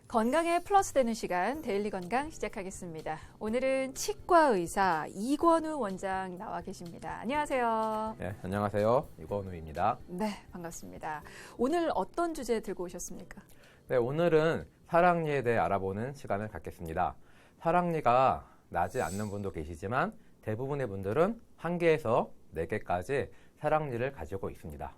건강에 플러스 되는 시간 데일리 건강 시작하겠습니다. 오늘은 치과 의사 이권우 원장 나와 계십니다. 안녕하세요. 네, 안녕하세요. 이권우입니다. 네, 반갑습니다. 오늘 어떤 주제 들고 오셨습니까? 네, 오늘은 사랑니에 대해 알아보는 시간을 갖겠습니다. 사랑니가 나지 않는 분도 계시지만 대부분의 분들은 1개에서 4개까지 사랑니를 가지고 있습니다.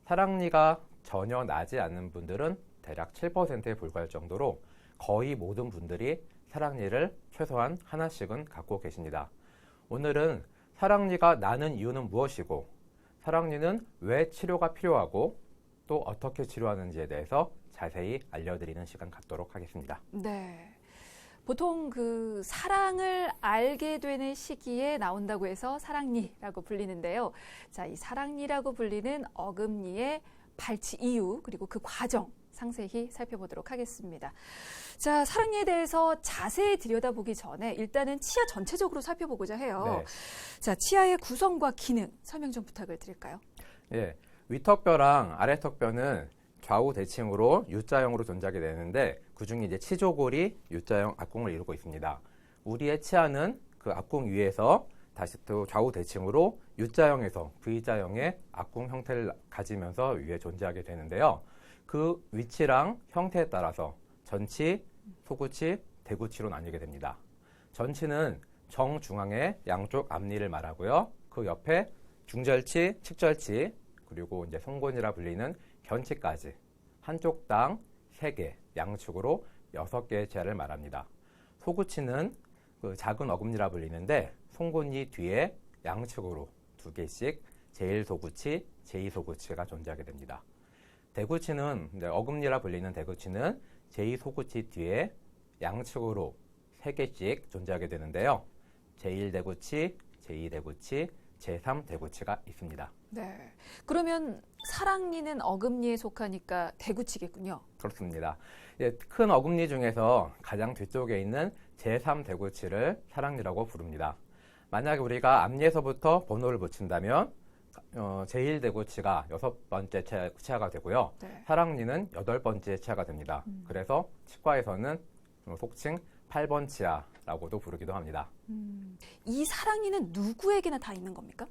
사랑니가 전혀 나지 않는 분들은 대략 7%에 불과할 정도로 거의 모든 분들이 사랑니를 최소한 하나씩은 갖고 계십니다. 오늘은 사랑니가 나는 이유는 무엇이고 사랑니는 왜 치료가 필요하고 또 어떻게 치료하는지에 대해서 자세히 알려드리는 시간 갖도록 하겠습니다. 네. 보통 그 사랑을 알게 되는 시기에 나온다고 해서 사랑니라고 불리는데요. 자, 이 사랑니라고 불리는 어금니의 발치 이유 그리고 그 과정 상세히 살펴보도록 하겠습니다. 자, 사랑니에 대해서 자세히 들여다보기 전에 일단은 치아 전체적으로 살펴보고자 해요. 네. 자, 치아의 구성과 기능 설명 좀 부탁을 드릴까요? 예, 위턱뼈랑 아래턱뼈는 좌우 대칭으로 U자형으로 존재하게 되는데 그중에 이제 치조골이 U자형 앞궁을 이루고 있습니다. 우리의 치아는 그 앞궁 위에서 다시 또 좌우 대칭으로 U자형에서 V자형의 앞궁 형태를 가지면서 위에 존재하게 되는데요. 그 위치랑 형태에 따라서 전치, 소구치, 대구치로 나뉘게 됩니다. 전치는 정중앙의 양쪽 앞니를 말하고요. 그 옆에 중절치, 측절치, 그리고 이제 송곤이라 불리는 견치까지 한쪽당 3개, 양측으로 6개의 치아를 말합니다. 소구치는 그 작은 어금니라 불리는데 송곳니 뒤에 양측으로 2개씩 제1소구치, 제2소구치가 존재하게 됩니다. 대구치는 어금니라 불리는 대구치는 제2소구치 뒤에 양측으로 3개씩 존재하게 되는데요. 제1대구치, 제2대구치, 제3대구치가 있습니다. 네. 그러면 사랑니는 어금니에 속하니까 대구치겠군요. 그렇습니다. 예, 큰 어금니 중에서 가장 뒤쪽에 있는 제3대구치를 사랑니라고 부릅니다. 만약에 우리가 앞니에서부터 번호를 붙인다면 제1대구치가 6번째 치아가 되고요. 네. 사랑니는 8번째 치아가 됩니다. 그래서 치과에서는 속칭 8번 치아라고도 부르기도 합니다. 이 사랑니는 누구에게나 다 있는 겁니까?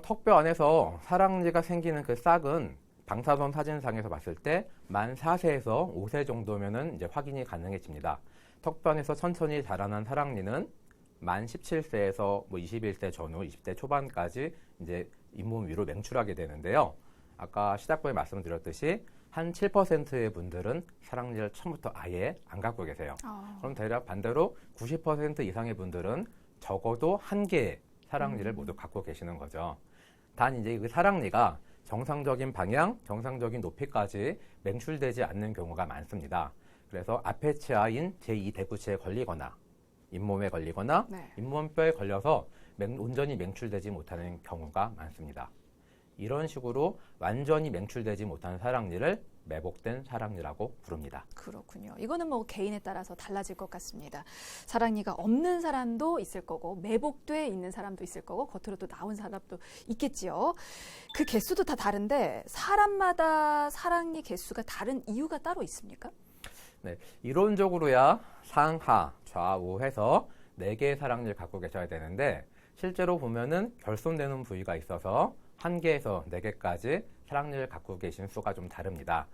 턱뼈 안에서 사랑니가 생기는 그 싹은 방사선 사진상에서 봤을 때 만 4세에서 5세 정도면은 이제 확인이 가능해집니다. 턱뼈 안에서 천천히 자라난 사랑니는 만 17세에서 21세 전후, 20대 초반까지 이제 잇몸 위로 맹출하게 되는데요. 아까 시작부에 말씀드렸듯이 한 7%의 분들은 사랑니를 처음부터 아예 안 갖고 계세요. 그럼 대략 반대로 90% 이상의 분들은 적어도 1개의 사랑니를 모두 갖고 계시는 거죠. 단 이제 그 사랑니가 정상적인 방향, 정상적인 높이까지 맹출되지 않는 경우가 많습니다. 그래서 앞에 치아인 제2대구치에 걸리거나 잇몸에 걸리거나 네. 잇몸뼈에 걸려서 온전히 맹출되지 못하는 경우가 많습니다. 이런 식으로 완전히 맹출되지 못한 사랑니를 매복된 사랑니라고 부릅니다. 그렇군요. 이거는 뭐 개인에 따라서 달라질 것 같습니다. 사랑니가 없는 사람도 있을 거고 매복돼 있는 사람도 있을 거고 겉으로 또 나온 사람도 있겠지요. 그 개수도 다 다른데 사람마다 사랑니 개수가 다른 이유가 따로 있습니까? 네, 이론적으로야 상하, 좌우 해서 4개의 사랑니를 갖고 계셔야 되는데 실제로 보면은 결손되는 부위가 있어서 1개에서 4개까지 사랑니를 갖고 계신 수가 좀 다릅니다.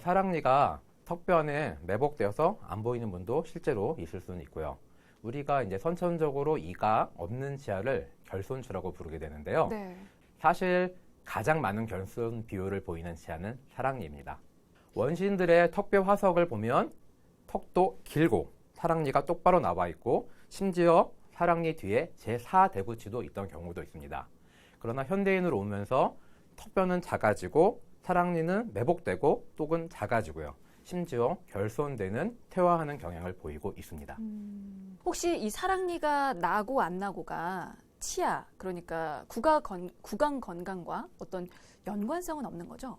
사랑니가 턱뼈 안에 매복되어서 안 보이는 분도 실제로 있을 수는 있고요. 우리가 이제 선천적으로 이가 없는 치아를 결손치라고 부르게 되는데요. 네. 사실 가장 많은 결손 비율을 보이는 치아는 사랑니입니다. 원시인들의 턱뼈 화석을 보면 턱도 길고 사랑니가 똑바로 나와 있고 심지어 사랑니 뒤에 제4대구치도 있던 경우도 있습니다. 그러나 현대인으로 오면서 턱뼈는 작아지고 사랑니는 매복되고 또는 작아지고요. 심지어 결손되는 퇴화하는 경향을 보이고 있습니다. 혹시 이 사랑니가 나고 안 나고가 치아 그러니까 구강 건강과 어떤 연관성은 없는 거죠?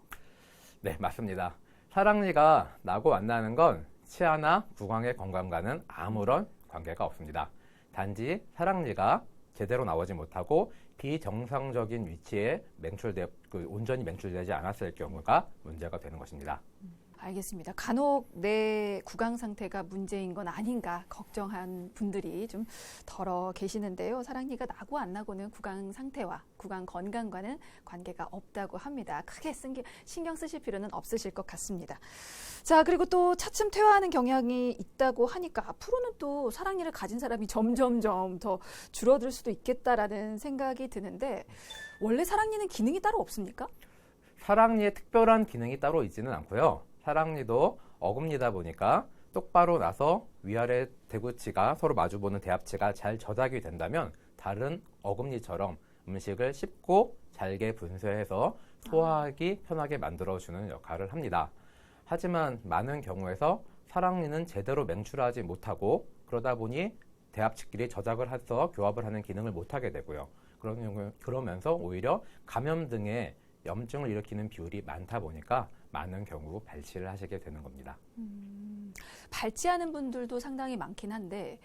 네, 맞습니다. 사랑니가 나고 안 나는 건 치아나 구강의 건강과는 아무런 관계가 없습니다. 단지 사랑니가 제대로 나오지 못하고 비정상적인 위치에 온전히 맹출되지 않았을 경우가 문제가 되는 것입니다. 알겠습니다. 간혹 내 구강 상태가 문제인 건 아닌가 걱정한 분들이 좀 덜어 계시는데요. 사랑니가 나고 안 나고는 구강 상태와 구강 건강과는 관계가 없다고 합니다. 크게 신경 쓰실 필요는 없으실 것 같습니다. 자, 그리고 또 차츰 퇴화하는 경향이 있다고 하니까 앞으로는 또 사랑니를 가진 사람이 점점점 더 줄어들 수도 있겠다라는 생각이 드는데 원래 사랑니는 기능이 따로 없습니까? 사랑니에 특별한 기능이 따로 있지는 않고요. 사랑니도 어금니다 보니까 똑바로 나서 위아래 대구치가 서로 마주보는 대합치가 잘 저작이 된다면 다른 어금니처럼 음식을 쉽고 잘게 분쇄해서 소화하기 편하게 만들어주는 역할을 합니다. 하지만 많은 경우에서 사랑니는 제대로 맹출하지 못하고 그러다 보니 대합치끼리 저작을 해서 교합을 하는 기능을 못하게 되고요. 그러면서 오히려 감염 등의 염증을 일으키는 비율이 많다 보니까 많은 경우 발치를 하시게 되는 겁니다. 발치하는 분들도 상당히 많긴 한데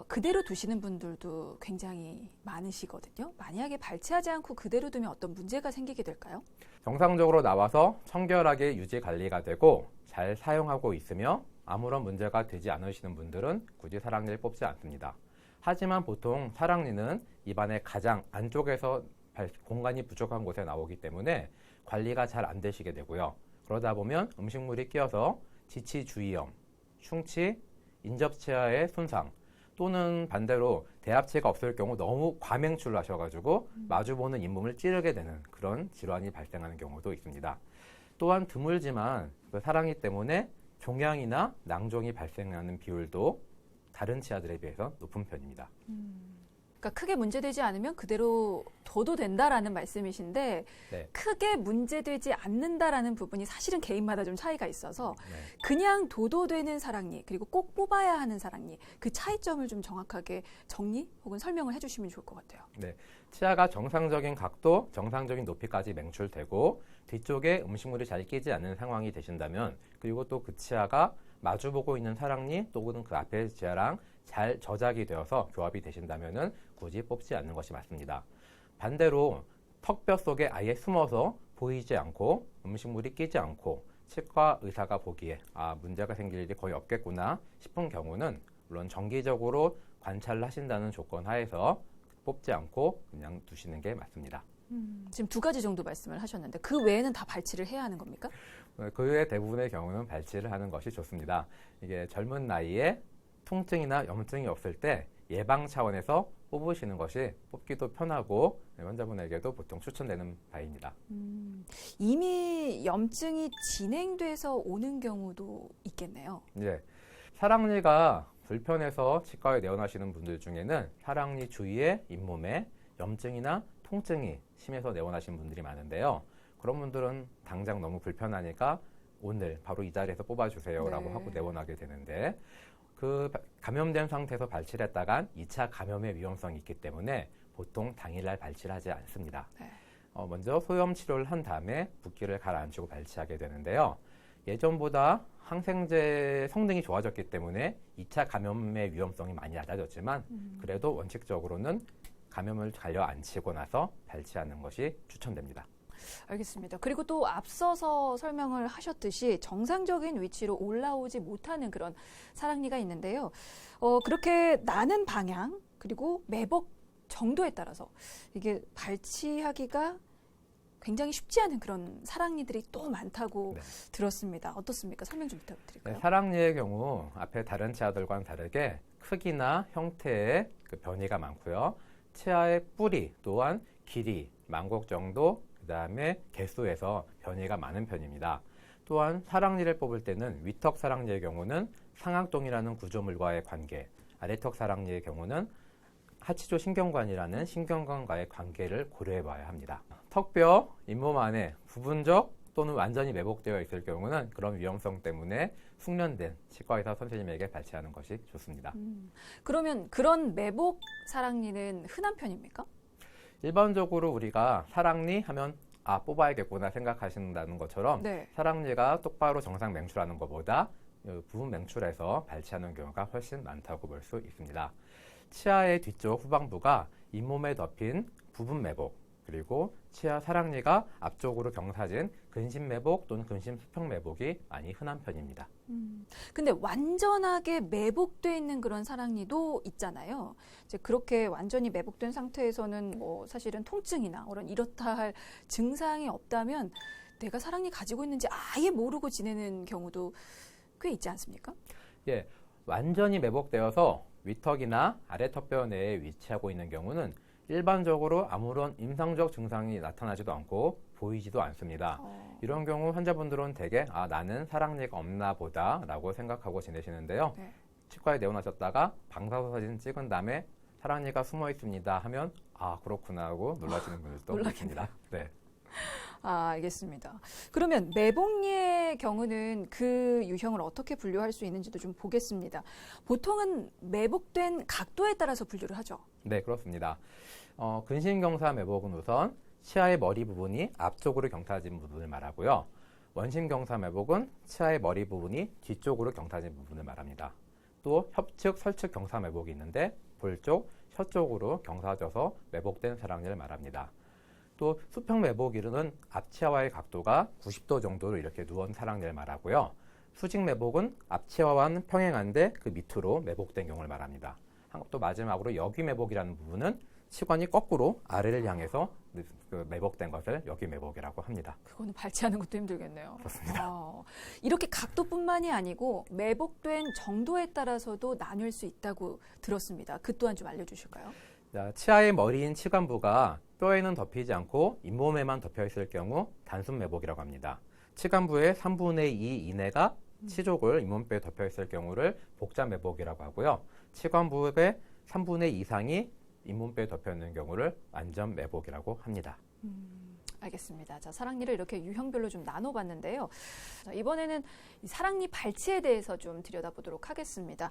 그대로 두시는 분들도 굉장히 많으시거든요. 만약에 발치하지 않고 그대로 두면 어떤 문제가 생기게 될까요? 정상적으로 나와서 청결하게 유지 관리가 되고 잘 사용하고 있으며 아무런 문제가 되지 않으시는 분들은 굳이 사랑니를 뽑지 않습니다. 하지만 보통 사랑니는 입안의 가장 안쪽에서 공간이 부족한 곳에 나오기 때문에 관리가 잘 안 되시게 되고요. 그러다 보면 음식물이 끼어서 지치주의염, 충치, 인접치아의 손상 또는 반대로 대합체가 없을 경우 너무 과맹출을 하셔가지고 마주보는 잇몸을 찌르게 되는 그런 질환이 발생하는 경우도 있습니다. 또한 드물지만 그 사랑니 때문에 종양이나 낭종이 발생하는 비율도 다른 치아들에 비해서 높은 편입니다. 그러니까 크게 문제되지 않으면 그대로 둬도 된다라는 말씀이신데 네. 크게 문제되지 않는다라는 부분이 사실은 개인마다 좀 차이가 있어서 네. 그냥 둬도 되는 사랑니 그리고 꼭 뽑아야 하는 사랑니 그 차이점을 좀 정확하게 정리 혹은 설명을 해주시면 좋을 것 같아요. 네, 치아가 정상적인 각도, 정상적인 높이까지 맹출되고 뒤쪽에 음식물이 잘 끼지 않는 상황이 되신다면 그리고 또 그 치아가 마주보고 있는 사랑니 또는 그 앞에 치아랑 잘 저작이 되어서 교합이 되신다면 굳이 뽑지 않는 것이 맞습니다. 반대로 턱뼈 속에 아예 숨어서 보이지 않고 음식물이 끼지 않고 치과 의사가 보기에 문제가 생길 일이 거의 없겠구나 싶은 경우는 물론 정기적으로 관찰을 하신다는 조건 하에서 뽑지 않고 그냥 두시는 게 맞습니다. 지금 두 가지 정도 말씀을 하셨는데 그 외에는 다 발치를 해야 하는 겁니까? 그 외 대부분의 경우는 발치를 하는 것이 좋습니다. 이게 젊은 나이에 통증이나 염증이 없을 때 예방 차원에서 뽑으시는 것이 뽑기도 편하고 환자분에게도 보통 추천되는 바입니다. 이미 염증이 진행돼서 오는 경우도 있겠네요. 네, 사랑니가 불편해서 치과에 내원하시는 분들 중에는 사랑니 주위에 잇몸에 염증이나 통증이 심해서 내원하시는 분들이 많은데요. 그런 분들은 당장 너무 불편하니까 오늘 바로 이 자리에서 뽑아주세요라고 하고 내원하게 되는데 그 감염된 상태에서 발치를 했다간 2차 감염의 위험성이 있기 때문에 보통 당일날 발치를 하지 않습니다. 먼저 소염 치료를 한 다음에 붓기를 가라앉히고 발치하게 되는데요. 예전보다 항생제 성능이 좋아졌기 때문에 2차 감염의 위험성이 많이 낮아졌지만 그래도 원칙적으로는 감염을 가려앉히고 나서 발치하는 것이 추천됩니다. 알겠습니다. 그리고 또 앞서서 설명을 하셨듯이 정상적인 위치로 올라오지 못하는 그런 사랑니가 있는데요. 그렇게 나는 방향 그리고 매복 정도에 따라서 이게 발치하기가 굉장히 쉽지 않은 그런 사랑니들이 또 많다고 들었습니다. 어떻습니까? 설명 좀 부탁드릴까요? 네, 사랑니의 경우 앞에 다른 치아들과는 다르게 크기나 형태의 그 변이가 많고요. 치아의 뿌리 또한 길이, 만곡 정도, 그 다음에 개수에서 변이가 많은 편입니다. 또한 사랑니를 뽑을 때는 위턱 사랑니의 경우는 상악동이라는 구조물과의 관계, 아래턱 사랑니의 경우는 하치조 신경관이라는 신경관과의 관계를 고려해 봐야 합니다. 턱뼈, 잇몸 안에 부분적 또는 완전히 매복되어 있을 경우는 그런 위험성 때문에 숙련된 치과의사 선생님에게 발치하는 것이 좋습니다. 그러면 그런 매복 사랑니는 흔한 편입니까? 일반적으로 우리가 사랑니 하면 뽑아야겠구나 생각하신다는 것처럼 사랑니가 똑바로 정상 맹출하는 것보다 부분 맹출해서 발치하는 경우가 훨씬 많다고 볼 수 있습니다. 치아의 뒤쪽 후방부가 잇몸에 덮인 부분 매복 그리고 치아 사랑니가 앞쪽으로 경사진 근심 매복 또는 근심 수평 매복이 많이 흔한 편입니다. 근데 완전하게 매복돼 있는 그런 사랑니도 있잖아요. 이제 그렇게 완전히 매복된 상태에서는 뭐 사실은 통증이나 그런 이렇다 할 증상이 없다면 내가 사랑니 가지고 있는지 아예 모르고 지내는 경우도 꽤 있지 않습니까? 예, 완전히 매복되어서 위턱이나 아래턱뼈 내에 위치하고 있는 경우는 일반적으로 아무런 임상적 증상이 나타나지도 않고 보이지도 않습니다. 이런 경우 환자분들은 대개 나는 사랑니가 없나 보다 라고 생각하고 지내시는데요. 네. 치과에 내원하셨다가 방사선 사진 찍은 다음에 사랑니가 숨어 있습니다 하면 그렇구나 하고 놀라시는 분들도 있습니다. 네. 알겠습니다. 그러면 매복니의 경우는 그 유형을 어떻게 분류할 수 있는지도 좀 보겠습니다. 보통은 매복된 각도에 따라서 분류를 하죠. 네, 그렇습니다. 근심경사 매복은 우선 치아의 머리 부분이 앞쪽으로 경사진 부분을 말하고요. 원심경사 매복은 치아의 머리 부분이 뒤쪽으로 경사진 부분을 말합니다. 또 협측, 설측 경사 매복이 있는데 볼 쪽, 혀 쪽으로 경사져서 매복된 사랑니를 말합니다. 또 수평 매복이는 앞치아와의 각도가 90도 정도로 이렇게 누운 사랑니를 말하고요. 수직 매복은 앞치아와는 평행한데 그 밑으로 매복된 경우를 말합니다. 또 마지막으로 여귀 매복이라는 부분은 치관이 거꾸로 아래를 향해서 매복된 것을 여귀 매복이라고 합니다. 그거는 발치하는 것도 힘들겠네요. 그렇습니다. 이렇게 각도뿐만이 아니고 매복된 정도에 따라서도 나뉠 수 있다고 들었습니다. 그 또한 좀 알려주실까요? 자, 치아의 머리인 치관부가 뼈에는 덮이지 않고 잇몸에만 덮여 있을 경우 단순 매복이라고 합니다. 치관부의 3분의 2 이내가 치족을 잇몸뼈에 덮여 있을 경우를 복잡 매복이라고 하고요. 치관부의 3분의 2 이상이 잇몸뼈에 덮여 있는 경우를 완전 매복이라고 합니다. 알겠습니다. 자, 사랑니를 이렇게 유형별로 좀 나눠봤는데요. 자, 이번에는 이 사랑니 발치에 대해서 좀 들여다보도록 하겠습니다.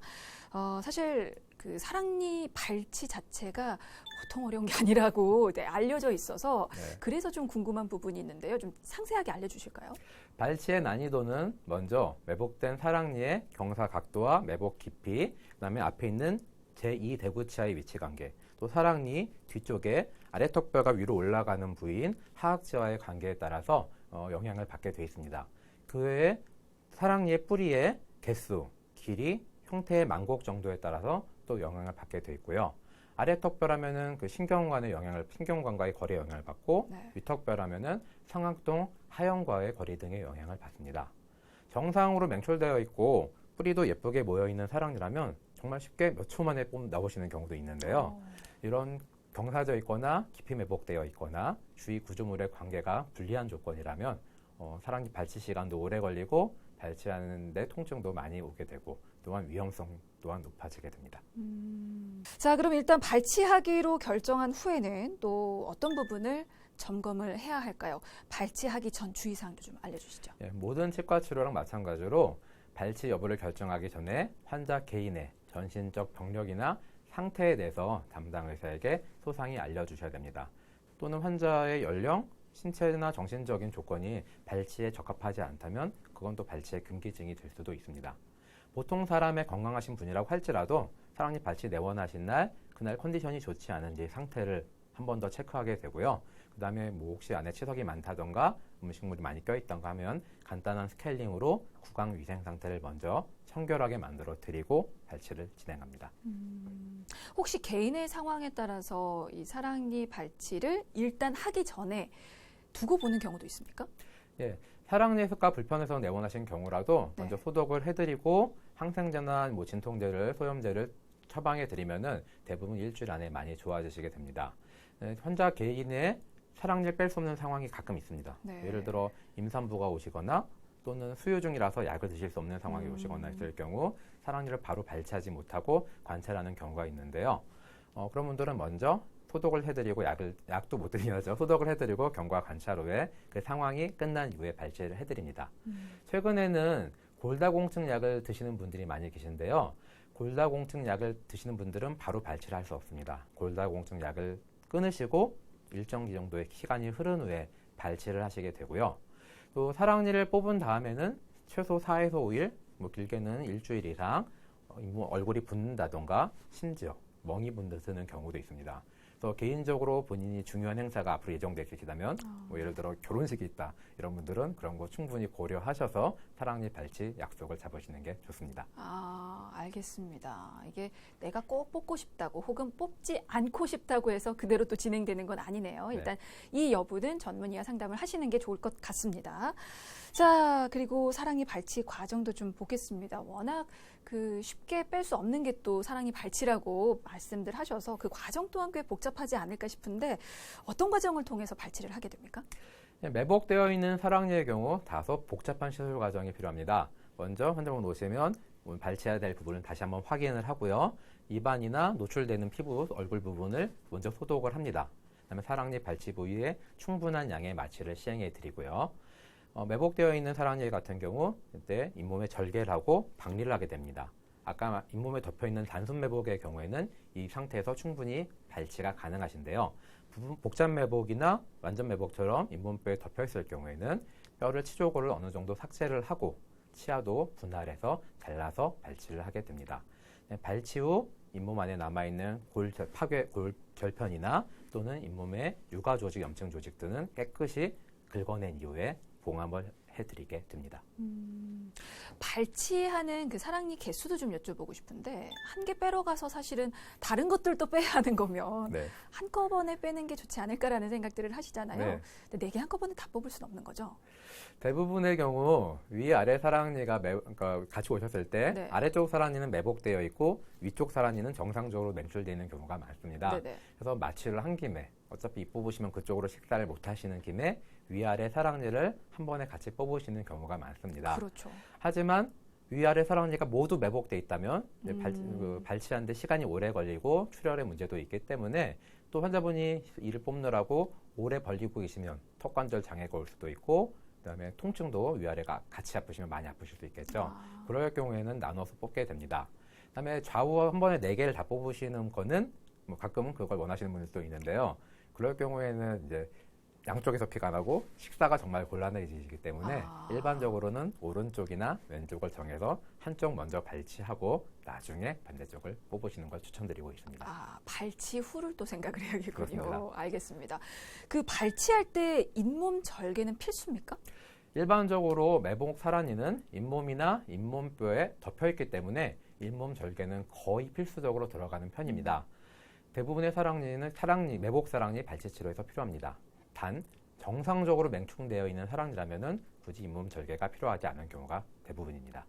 사실 그 사랑니 발치 자체가 보통 어려운 게 아니라고 알려져 있어서 그래서 좀 궁금한 부분이 있는데요. 좀 상세하게 알려주실까요? 발치의 난이도는 먼저 매복된 사랑니의 경사 각도와 매복 깊이, 그다음에 앞에 있는 제2 대구치아의 위치 관계, 또 사랑니 뒤쪽에 아래턱뼈가 위로 올라가는 부위인 하악치와의 관계에 따라서 영향을 받게 되어 있습니다. 그 외에 사랑니의 뿌리의 개수, 길이, 형태의 만곡 정도에 따라서 또 영향을 받게 되어 있고요. 아래턱뼈라면은 그 신경관과의 거리에 영향을 받고, 위턱뼈라면은 상악동 하형과의 거리 등의 영향을 받습니다. 정상으로 맹철되어 있고 뿌리도 예쁘게 모여 있는 사랑니라면 정말 쉽게 몇 초 만에 나오시는 경우도 있는데요. 이런 경사져 있거나 깊이 매복되어 있거나 주위 구조물의 관계가 불리한 조건이라면 사랑니 발치 시간도 오래 걸리고 발치하는 데 통증도 많이 오게 되고 또한 위험성 또한 높아지게 됩니다. 자, 그럼 일단 발치하기로 결정한 후에는 또 어떤 부분을 점검을 해야 할까요? 발치하기 전 주의사항도 좀 알려주시죠. 모든 치과 치료랑 마찬가지로 발치 여부를 결정하기 전에 환자 개인의 전신적 병력이나 상태에 대해서 담당 의사에게 소상히 알려주셔야 됩니다. 또는 환자의 연령, 신체나 정신적인 조건이 발치에 적합하지 않다면 그건 또 발치의 금기증이 될 수도 있습니다. 보통 사람의 건강하신 분이라고 할지라도 사랑니 발치 내원하신 날 그날 컨디션이 좋지 않은지 상태를 한 번 더 체크하게 되고요. 그 다음에 뭐 혹시 안에 치석이 많다던가 음식물이 많이 껴있던가 하면 간단한 스케일링으로 구강 위생 상태를 먼저 청결하게 만들어 드리고 발치를 진행합니다. 혹시 개인의 상황에 따라서 이 사랑니 발치를 일단 하기 전에 두고 보는 경우도 있습니까? 예, 사랑니 습가 불편해서 내원하신 경우라도 먼저 소독을 해드리고 항생제나 뭐 진통제를 소염제를 처방해 드리면은 대부분 일주일 안에 많이 좋아지시게 됩니다. 환자 개인의 사랑니를 뺄 수 없는 상황이 가끔 있습니다. 예를 들어 임산부가 오시거나 또는 수유 중이라서 약을 드실 수 없는 상황이 오시거나 있을 경우 사랑니를 바로 발치하지 못하고 관찰하는 경우가 있는데요. 그런 분들은 먼저 소독을 해드리고 약도 못 드리죠. 소독을 해드리고 경과 관찰 후에 그 상황이 끝난 이후에 발치를 해드립니다. 최근에는 골다공증 약을 드시는 분들이 많이 계신데요. 골다공증 약을 드시는 분들은 바로 발치를 할 수 없습니다. 골다공증 약을 끊으시고 일정 정도의 시간이 흐른 후에 발치를 하시게 되고요. 또 사랑니를 뽑은 다음에는 최소 4에서 5일, 뭐 길게는 일주일 이상 얼굴이 붓는다던가 심지어 멍이 드는 경우도 있습니다. 그래서 개인적으로 본인이 중요한 행사가 앞으로 예정되어 있으시다면 뭐 예를 들어 결혼식이 있다 이런 분들은 그런 거 충분히 고려하셔서 사랑니 발치 약속을 잡으시는 게 좋습니다. 알겠습니다. 이게 내가 꼭 뽑고 싶다고 혹은 뽑지 않고 싶다고 해서 그대로 또 진행되는 건 아니네요. 일단 이 여부는 전문의와 상담을 하시는 게 좋을 것 같습니다. 자, 그리고 사랑니 발치 과정도 좀 보겠습니다. 워낙 쉽게 뺄 수 없는 게 또 사랑니 발치라고 말씀들 하셔서 그 과정 또한 꽤 복잡하지 않을까 싶은데 어떤 과정을 통해서 발치를 하게 됩니까? 매복되어 있는 사랑니의 경우 다소 복잡한 시술 과정이 필요합니다. 먼저 환자분 오시면 발치해야 될 부분을 다시 한번 확인을 하고요. 입안이나 노출되는 피부, 얼굴 부분을 먼저 소독을 합니다. 그다음에 사랑니 발치 부위에 충분한 양의 마취를 시행해 드리고요. 매복되어 있는 사랑니 같은 경우 이때 잇몸에 절개를 하고 박리를 하게 됩니다. 아까 잇몸에 덮여있는 단순 매복의 경우에는 이 상태에서 충분히 발치가 가능하신데요. 복잡 매복이나 완전 매복처럼 잇몸뼈에 덮여있을 경우에는 뼈를 치조골을 어느 정도 삭제를 하고 치아도 분할해서 잘라서 발치를 하게 됩니다. 발치 후 잇몸 안에 남아있는 골결편이나 또는 잇몸의 유가 조직, 염증 조직 등은 깨끗이 긁어낸 이후에 봉합을 해드리게 됩니다. 발치하는 그 사랑니 개수도 좀 여쭤보고 싶은데 한 개 빼러 가서 사실은 다른 것들도 빼야 하는 거면 한꺼번에 빼는 게 좋지 않을까라는 생각들을 하시잖아요. 근데 4개 한꺼번에 다 뽑을 수는 없는 거죠? 대부분의 경우 위아래 사랑니가 그러니까 같이 오셨을 때 아래쪽 사랑니는 매복되어 있고 위쪽 사랑니는 정상적으로 맨출되어 있는 경우가 많습니다. 그래서 마취를 한 김에 어차피 입 뽑으시면 그쪽으로 식사를 못 하시는 김에 위아래 사랑니를 한 번에 같이 뽑으시는 경우가 많습니다. 그렇죠. 하지만 위아래 사랑니가 모두 매복돼 있다면 발치하는데 시간이 오래 걸리고 출혈의 문제도 있기 때문에 또 환자분이 이를 뽑느라고 오래 벌리고 계시면 턱관절 장애가 올 수도 있고 그다음에 통증도 위아래가 같이 아프시면 많이 아프실 수 있겠죠. 그럴 경우에는 나눠서 뽑게 됩니다. 그다음에 좌우 한 번에 4개를 다 뽑으시는 거는 뭐 가끔은 그걸 원하시는 분들도 있는데요. 그럴 경우에는 이제 양쪽에서 피가 나고 식사가 정말 곤란해지기 때문에 일반적으로는 오른쪽이나 왼쪽을 정해서 한쪽 먼저 발치하고 나중에 반대쪽을 뽑으시는 걸 추천드리고 있습니다. 발치 후를 또 생각을 해야겠군요. 그렇습니다. 알겠습니다. 그 발치할 때 잇몸 절개는 필수입니까? 일반적으로 매복 사랑니는 잇몸이나 잇몸뼈에 덮여있기 때문에 잇몸 절개는 거의 필수적으로 들어가는 편입니다. 대부분의 사랑니는 매복 사랑니 발치 치료에서 필요합니다. 단 정상적으로 맹충되어 있는 사랑니라면은 굳이 잇몸 절개가 필요하지 않은 경우가 대부분입니다.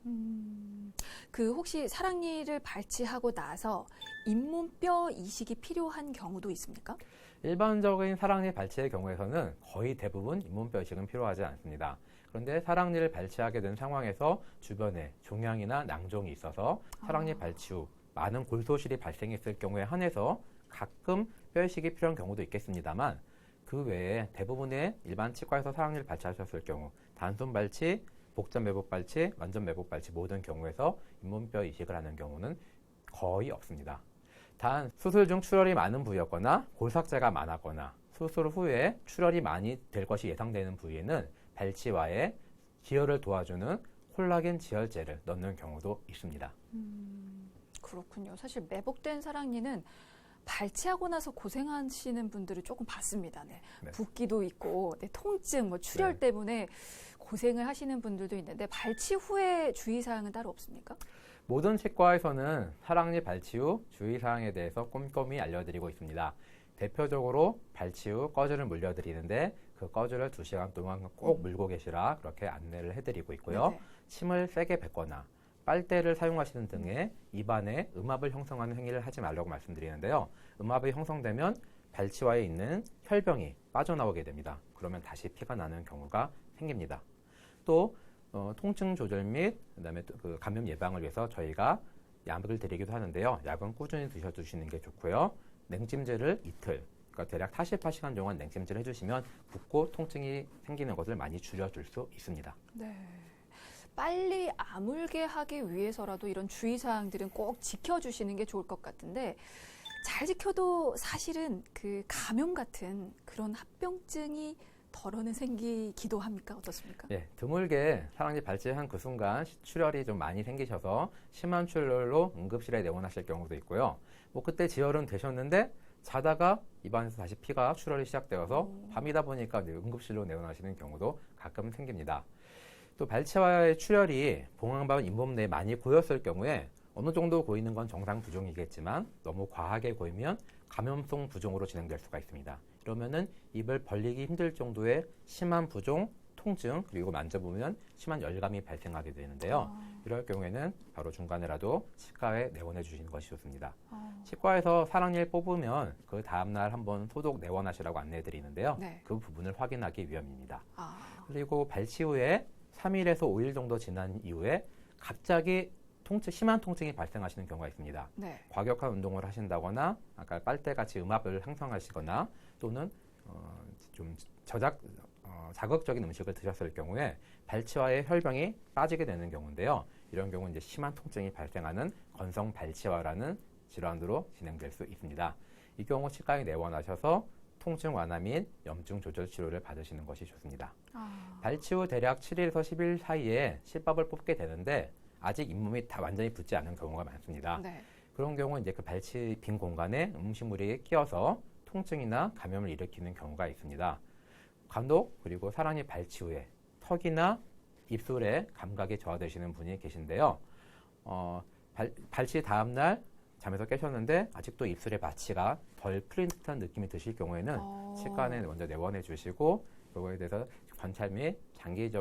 혹시 사랑니를 발치하고 나서 잇몸뼈 이식이 필요한 경우도 있습니까? 일반적인 사랑니 발치의 경우에서는 거의 대부분 잇몸뼈 이식은 필요하지 않습니다. 그런데 사랑니를 발치하게 된 상황에서 주변에 종양이나 낭종이 있어서 사랑니 발치 후 많은 골소실이 발생했을 경우에 한해서 가끔 뼈 이식이 필요한 경우도 있겠습니다만 그 외에 대부분의 일반 치과에서 사랑니를 발치하셨을 경우 단순 발치, 복잡 매복 발치, 완전 매복 발치 모든 경우에서 잇몸뼈 이식을 하는 경우는 거의 없습니다. 단 수술 중 출혈이 많은 부위였거나 골삭제가 많았거나 수술 후에 출혈이 많이 될 것이 예상되는 부위에는 발치와의 지혈을 도와주는 콜라겐 지혈제를 넣는 경우도 있습니다. 그렇군요. 사실 매복된 사랑니는 발치하고 나서 고생하시는 분들을 조금 봤습니다. 붓기도 있고 통증, 출혈 때문에 고생을 하시는 분들도 있는데 발치 후에 주의사항은 따로 없습니까? 모든 치과에서는 사랑니 발치 후 주의사항에 대해서 꼼꼼히 알려드리고 있습니다. 대표적으로 발치 후 꺼즈를 물려드리는데 그 꺼즈를 2시간 동안 꼭 물고 계시라 그렇게 안내를 해드리고 있고요. 침을 세게 뱉거나 빨대를 사용하시는 등의 입안에 음압을 형성하는 행위를 하지 말라고 말씀드리는데요. 음압이 형성되면 발치와에 있는 혈병이 빠져나오게 됩니다. 그러면 다시 피가 나는 경우가 생깁니다. 또 통증 조절 및 그다음에 그 감염 예방을 위해서 저희가 약을 드리기도 하는데요. 약은 꾸준히 드셔주시는 게 좋고요. 냉찜질을 이틀, 그러니까 대략 48시간 동안 냉찜질을 해주시면 붓고 통증이 생기는 것을 많이 줄여줄 수 있습니다. 빨리 아물게 하기 위해서라도 이런 주의사항들은 꼭 지켜주시는 게 좋을 것 같은데 잘 지켜도 사실은 그 감염 같은 그런 합병증이 덜어는 생기기도 합니까? 어떻습니까? 드물게 사랑니 발치한 그 순간 출혈이 좀 많이 생기셔서 심한 출혈로 응급실에 내원하실 경우도 있고요. 그때 지혈은 되셨는데 자다가 입안에서 다시 피가 출혈이 시작되어서 밤이다 보니까 응급실로 내원하시는 경우도 가끔 생깁니다. 또 발치와의 출혈이 봉황반 잇몸 내에 많이 고였을 경우에 어느 정도 고이는 건 정상 부종이겠지만 너무 과하게 고이면 감염성 부종으로 진행될 수가 있습니다. 이러면은 입을 벌리기 힘들 정도의 심한 부종, 통증, 그리고 만져보면 심한 열감이 발생하게 되는데요. 이럴 경우에는 바로 중간에라도 치과에 내원해 주시는 것이 좋습니다. 치과에서 사랑니를 뽑으면 그 다음날 한번 소독 내원하시라고 안내해 드리는데요. 네. 그 부분을 확인하기 위함입니다. 그리고 발치 후에 3일에서 5일 정도 지난 이후에 갑자기 심한 통증이 발생하시는 경우가 있습니다. 네. 과격한 운동을 하신다거나 아까 빨대같이 음압을 형성하시거나 또는 좀 자극적인 음식을 드셨을 경우에 발치와의 혈병이 빠지게 되는 경우인데요. 이런 경우는 이제 심한 통증이 발생하는 건성 발치와라는 질환으로 진행될 수 있습니다. 이 경우 치과에 내원하셔서 통증 완화 및 염증 조절 치료를 받으시는 것이 좋습니다. 발치 후 대략 7일에서 10일 사이에 실밥을 뽑게 되는데 아직 잇몸이 다 완전히 붙지 않은 경우가 많습니다. 네. 그런 경우는 이제 그 발치 빈 공간에 음식물이 끼어서 통증이나 감염을 일으키는 경우가 있습니다. 간혹 그리고 사랑니 발치 후에 턱이나 입술에 감각이 저하되시는 분이 계신데요. 발치 다음 날 잠에서 깨셨는데 아직도 입술에 마취가 덜 풀린 듯한 느낌이 드실 경우에는 치과에 먼저 내원해 주시고 그거에 대해서 관찰 및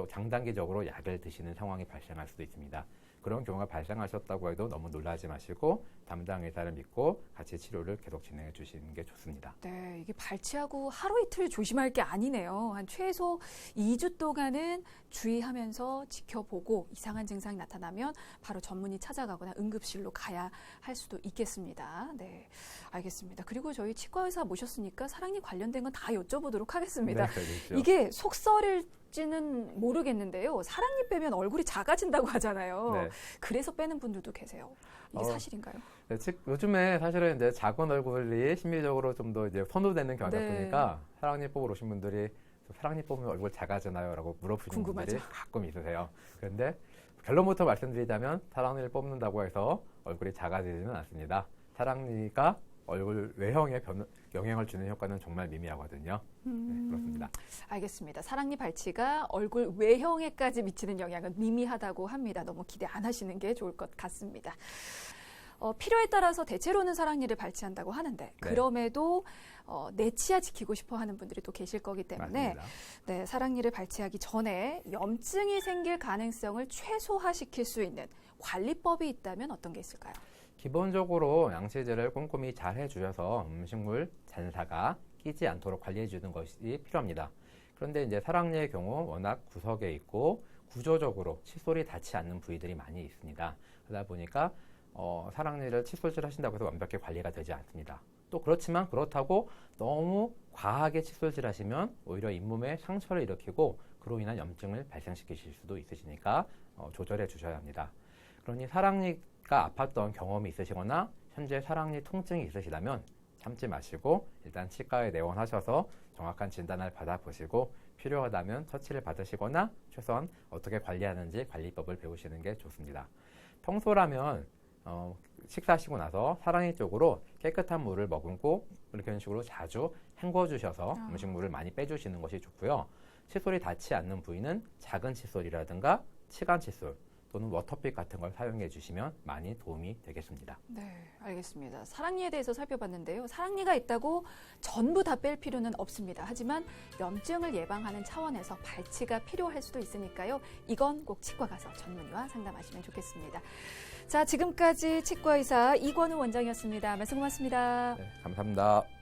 장단기적으로 약을 드시는 상황이 발생할 수도 있습니다. 그런 경우가 발생하셨다고 해도 너무 놀라지 마시고 담당 의사를 믿고 같이 치료를 계속 진행해 주시는 게 좋습니다. 네, 이게 발치하고 하루 이틀 조심할 게 아니네요. 한 최소 2주 동안은 주의하면서 지켜보고 이상한 증상이 나타나면 바로 전문의 찾아가거나 응급실로 가야 할 수도 있겠습니다. 네, 알겠습니다. 그리고 저희 치과 의사 모셨으니까 사랑니 관련된 건 다 여쭤보도록 하겠습니다. 네, 그렇죠. 이게 속설일지는 모르겠는데요. 사랑니 빼면 얼굴이 작아진다고 하잖아요. 네. 그래서 빼는 분들도 계세요. 이게 사실인가요? 네, 요즘에 사실은 이제 작은 얼굴이 심리적으로 좀 더 이제 선호되는 경우다 네. 보니까 사랑니 뽑으러 오신 분들이 사랑니 뽑으면 얼굴 작아지나요? 라고 물어보시는 궁금하죠. 분들이 가끔 있으세요. 그런데 결론부터 말씀드리자면 사랑니를 뽑는다고 해서 얼굴이 작아지지는 않습니다. 사랑니가 얼굴 외형에 영향을 주는 효과는 정말 미미하거든요. 네, 그렇습니다. 알겠습니다. 사랑니 발치가 얼굴 외형에까지 미치는 영향은 미미하다고 합니다. 너무 기대 안 하시는 게 좋을 것 같습니다. 필요에 따라서 대체로는 사랑니를 발치한다고 하는데 그럼에도 내치아 지키고 싶어 하는 분들이 또 계실 거기 때문에 네, 사랑니를 발치하기 전에 염증이 생길 가능성을 최소화시킬 수 있는 관리법이 있다면 어떤 게 있을까요? 기본적으로 양치질을 꼼꼼히 잘 해주셔서 음식물 잔사가 끼지 않도록 관리해 주는 것이 필요합니다. 그런데 이제 사랑니의 경우 워낙 구석에 있고 구조적으로 칫솔이 닿지 않는 부위들이 많이 있습니다. 그러다 보니까 사랑니를 칫솔질 하신다고 해서 완벽히 관리가 되지 않습니다. 또 그렇지만 그렇다고 너무 과하게 칫솔질 하시면 오히려 잇몸에 상처를 일으키고 그로 인한 염증을 발생시키실 수도 있으시니까 조절해 주셔야 합니다. 그러니 사랑니가 아팠던 경험이 있으시거나 현재 사랑니 통증이 있으시다면 참지 마시고 일단 치과에 내원하셔서 정확한 진단을 받아보시고 필요하다면 처치를 받으시거나 최소한 어떻게 관리하는지 관리법을 배우시는 게 좋습니다. 평소라면 식사하시고 나서 사랑니 쪽으로 깨끗한 물을 머금고 이런 식으로 자주 헹궈주셔서 음식물을 많이 빼주시는 것이 좋고요. 칫솔이 닿지 않는 부위는 작은 칫솔이라든가 치간 칫솔 또는 워터픽 같은 걸 사용해 주시면 많이 도움이 되겠습니다. 네, 알겠습니다. 사랑니에 대해서 살펴봤는데요. 사랑니가 있다고 전부 다 뺄 필요는 없습니다. 하지만 염증을 예방하는 차원에서 발치가 필요할 수도 있으니까요. 이건 꼭 치과 가서 전문의와 상담하시면 좋겠습니다. 자, 지금까지 치과의사 이권우 원장이었습니다. 말씀 고맙습니다. 네, 감사합니다.